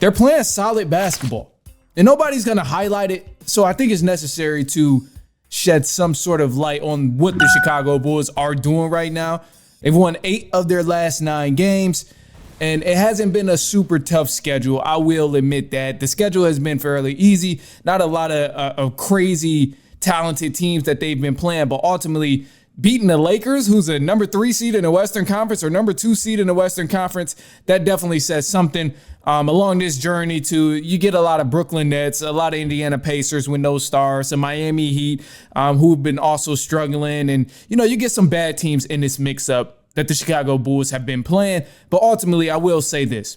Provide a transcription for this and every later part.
they're playing solid basketball. And nobody's going to highlight it. So I think it's necessary to shed some sort of light on what the Chicago Bulls are doing right now. They've won 8 of their last 9 games. And it hasn't been a super tough schedule. I will admit that. The schedule has been fairly easy. Not a lot of crazy talented teams that they've been playing, but ultimately beating the Lakers, who's a number 3 seed in the Western Conference or number 2 seed in the Western Conference, that definitely says something along this journey to you get a lot of Brooklyn Nets, a lot of Indiana Pacers with no stars, some Miami Heat who've been also struggling. And, you get some bad teams in this mix-up that the Chicago Bulls have been playing. But ultimately, I will say this.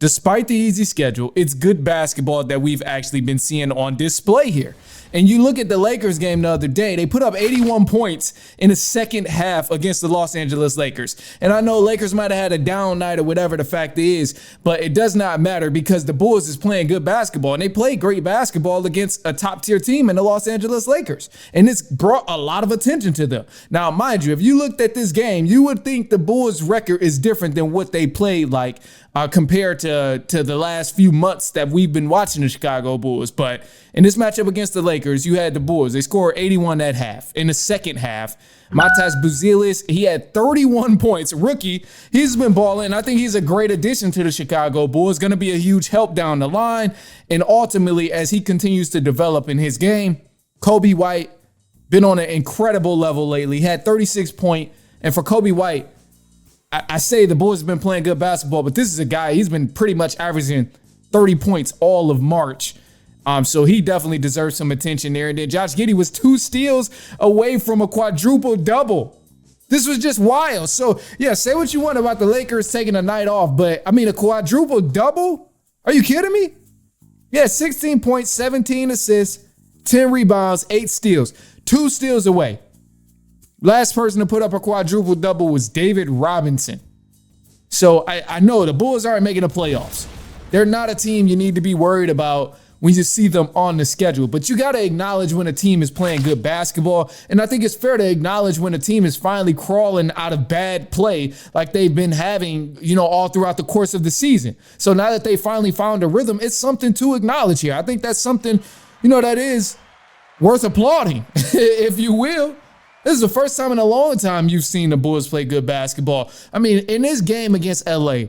Despite the easy schedule, it's good basketball that we've actually been seeing on display here. And you look at the Lakers game the other day, they put up 81 points in the second half against the Los Angeles Lakers. And I know Lakers might have had a down night or whatever the fact is, but it does not matter because the Bulls is playing good basketball. And they played great basketball against a top-tier team in the Los Angeles Lakers. And this brought a lot of attention to them. Now, mind you, if you looked at this game, you would think the Bulls' record is different than what they played like compared to the last few months that we've been watching the Chicago Bulls. But in this matchup against the Lakers, you had the Bulls. They scored 81 at half. In the second half, Matas Buzelis, he had 31 points. Rookie, he's been balling. I think he's a great addition to the Chicago Bulls. Going to be a huge help down the line. And ultimately, as he continues to develop in his game, Coby White been on an incredible level lately. He had 36 points. And for Coby White, I say the Bulls have been playing good basketball, but this is a guy, he's been pretty much averaging 30 points all of March. So he definitely deserves some attention there. And then Josh Giddy was 2 steals away from a quadruple-double. This was just wild. So, yeah, say what you want about the Lakers taking a night off, but, I mean, a quadruple-double? Are you kidding me? Yeah, 16 points, 17 assists, 10 rebounds, 8 steals. 2 steals away. Last person to put up a quadruple-double was David Robinson. So I know the Bulls aren't making the playoffs. They're not a team you need to be worried about when you see them on the schedule. But you got to acknowledge when a team is playing good basketball. And I think it's fair to acknowledge when a team is finally crawling out of bad play like they've been having, all throughout the course of the season. So now that they finally found a rhythm, it's something to acknowledge here. I think that's something, that is worth applauding, if you will. This is the first time in a long time you've seen the Bulls play good basketball. I mean, in this game against LA,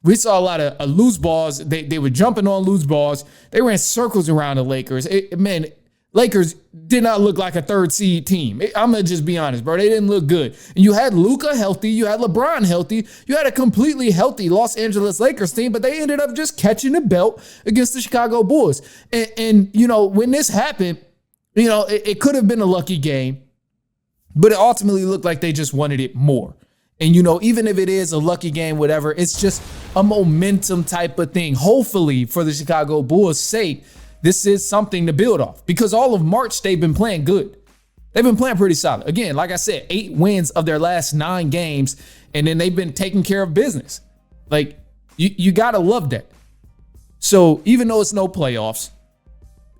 we saw a lot of loose balls. They were jumping on loose balls. They ran circles around the Lakers. Lakers did not look like a 3rd seed team. I'm going to just be honest, bro. They didn't look good. And you had Luka healthy. You had LeBron healthy. You had a completely healthy Los Angeles Lakers team, but they ended up just catching the belt against the Chicago Bulls. And when this happened, it could have been a lucky game. But it ultimately looked like they just wanted it more. And, even if it is a lucky game, whatever, it's just a momentum type of thing. Hopefully, for the Chicago Bulls' sake, this is something to build off. Because all of March, they've been playing good. They've been playing pretty solid. Again, like I said, 8 wins of their last 9 games. And then they've been taking care of business. Like, you got to love that. So even though it's no playoffs,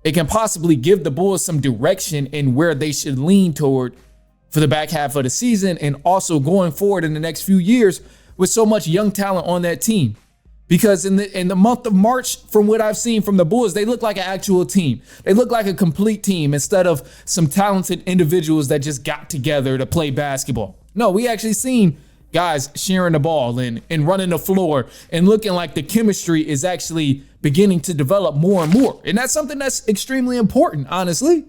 it can possibly give the Bulls some direction in where they should lean toward for the back half of the season and also going forward in the next few years with so much young talent on that team. Because in the month of March, from what I've seen from the Bulls, they look like an actual team. They look like a complete team instead of some talented individuals that just got together to play basketball. No, we actually seen guys sharing the ball and running the floor and looking like the chemistry is actually beginning to develop more and more. And that's something that's extremely important, honestly.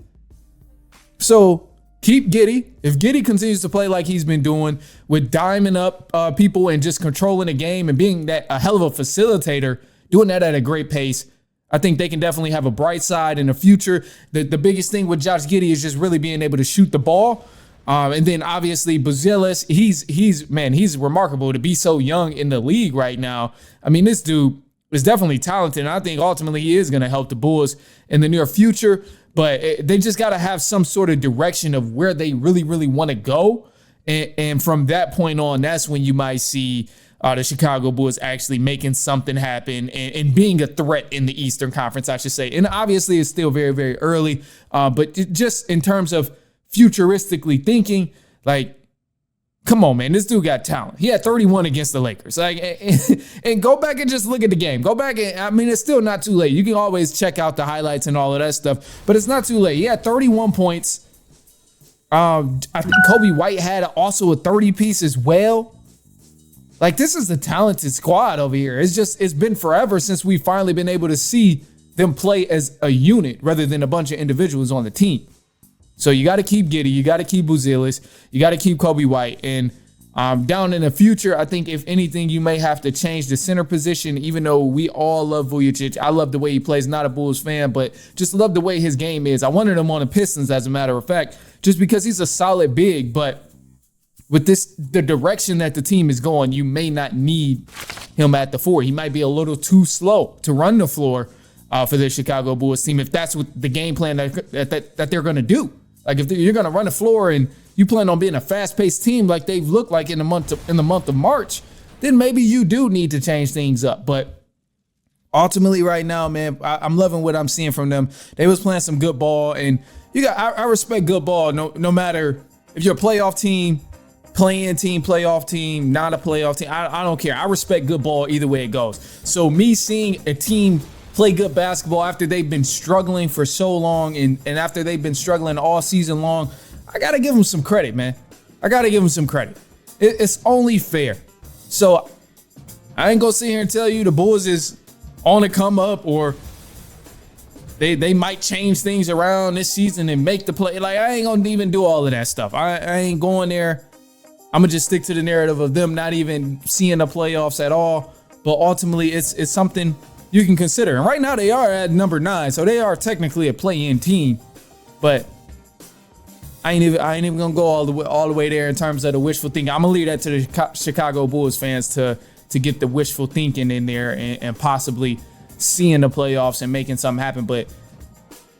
So keep Giddy. If Giddy continues to play like he's been doing with diming up people and just controlling the game and being a hell of a facilitator, doing that at a great pace, I think they can definitely have a bright side in the future. The biggest thing with Josh Giddy is just really being able to shoot the ball. And then obviously Buzelis, he's remarkable to be so young in the league right now. I mean, this dude is definitely talented. And I think ultimately he is going to help the Bulls in the near future. But they just got to have some sort of direction of where they really, really want to go. And from that point on, that's when you might see the Chicago Bulls actually making something happen and being a threat in the Eastern Conference, I should say. And obviously, it's still very, very early. But just in terms of futuristically thinking, like Come on, man. This dude got talent. He had 31 against the Lakers. Like, and go back and just look at the game. Go back and, I mean, it's still not too late. You can always check out the highlights and all of that stuff, but it's not too late. He had 31 points. I think Coby White had also a 30-piece as well. Like, this is a talented squad over here. It's been forever since we've finally been able to see them play as a unit rather than a bunch of individuals on the team. So you got to keep Giddy, you got to keep Buzelis, you got to keep Coby White. And down in the future, I think if anything, you may have to change the center position, even though we all love Vujicic. I love the way he plays, not a Bulls fan, but just love the way his game is. I wanted him on the Pistons, as a matter of fact, just because he's a solid big. But with the direction that the team is going, you may not need him at the 4. He might be a little too slow to run the floor for the Chicago Bulls team if that's what the game plan that they're going to do. Like, if you're going to run the floor and you plan on being a fast-paced team like they've looked like in the month of March, then maybe you do need to change things up. But ultimately right now, man, I'm loving what I'm seeing from them. They was playing some good ball, and I respect good ball no matter if you're a playoff team, play-in team, playoff team, not a playoff team. I don't care. I respect good ball either way it goes. So me seeing a team play good basketball after they've been struggling for so long and after they've been struggling all season long, I got to give them some credit, man. I got to give them some credit. It's only fair. So I ain't going to sit here and tell you the Bulls is on the come up or they might change things around this season and make the play. Like, I ain't going to even do all of that stuff. I ain't going there. I'm going to just stick to the narrative of them not even seeing the playoffs at all. But ultimately, it's something you can consider. And right now they are at number 9, so they are technically a play-in team. But I ain't even gonna go all the way there in terms of the wishful thinking. I'm gonna leave that to the Chicago Bulls fans to get the wishful thinking in there and possibly seeing the playoffs and making something happen. But